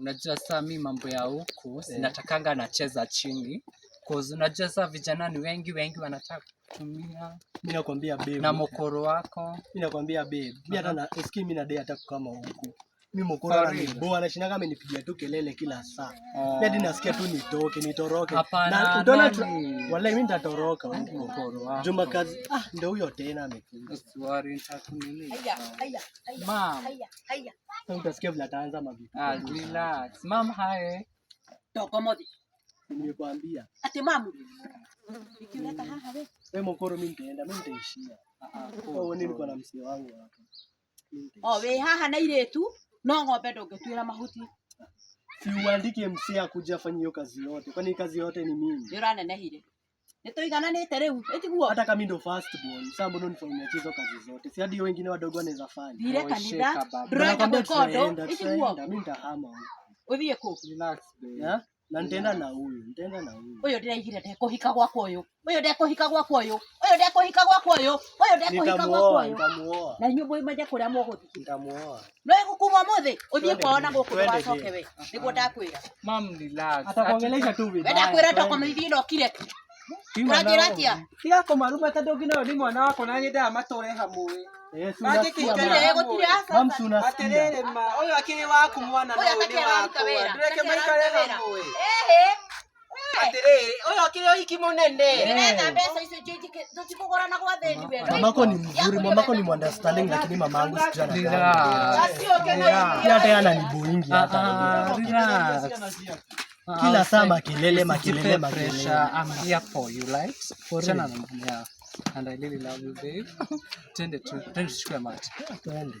unajua saa mimi mambo ya huku sinatakanga nacheza chini. Cause unajua saa vijana ni wengi wanataka kutumia. Mimi nakwambia babe. Na mokoro wako. Mimi nakwambia babe. Mimi hata na eski mimi na date hata kama huku. Mimi mokoro ananiboa anashinda kama amenipigia tu kelele kila saa. Mimi hadi nasikia tu nitoroke. Na utaona wallahi mimi nitatoroka huko mokoro wako. Juma kazi ndio huyo tena amekuja. Usiwari nitakunini. Haya. Mom. Haya. Sasa utasikia vile ataanza mavitu. Relax. Mom hai. Toko modi. Nimekwambia. Ati mamu. Nikileta haha wewe. Wewe mokoro mimi nitaishia. Wewe nini kwa na msee wangu hapa? We haha na ile tu no ng'ombe ndũngĩtuĩra mahuti. Si uandike msee akuja afanye hiyo kazi yote. Kwani kazi yote ni mimi. Nĩ ũranenehire. Nĩ tũigananĩte rĩu. Ĩtiguo. Hata kama ndo first born, sasa mbona unifanyia hizo kazi zote? Si hadi wengine wadogo wanaweza fanya. Thire kanitha. Ndũrenda gwĩka ũndũ. Ĩtiguo. Mimi nitahama huko. Ũthiĩ kũ? Relax babe. Na nitaenda na huyu. Ũyũ ndĩraigire ndekũhika gwakwa ũyũ. Nitamuoa. Na inyuĩ mwĩmenye kũrĩa mũgũthiĩ. Nitamuoa. No ĩgũkuma mũthĩ ũthiĩ kwao na gũkũ ndũgacoke we. Nĩguo ndakwĩra. Mom relax. Atakuongelesha tu vibaya. Ndakwĩra ndokomeithie ĩno ũranjĩra atĩa? Tiga kũmaruma tondũ nginya ũyũ nĩ mwana wakwa na nyendaga matũre hamwe. Atĩrĩrĩ ma ũyũ akĩrĩ waku mwana na ũyũ nĩ wakwa. Ndũreke maikare hamwe. Atĩrĩrĩ ũyũ akĩrĩ ũhiki mũnene. Ndĩretha mbeca icio tũtikũgũrana gwa thĩni we. Mamako ni mzuri, mamako ni understanding lakini mamangu sijui relax. Hata yana ni boingi hata. Relax. Kila saa makelele. I'm here for you, right? Yeah. And I really love you, babe. Twende tuchukue mate. Twende.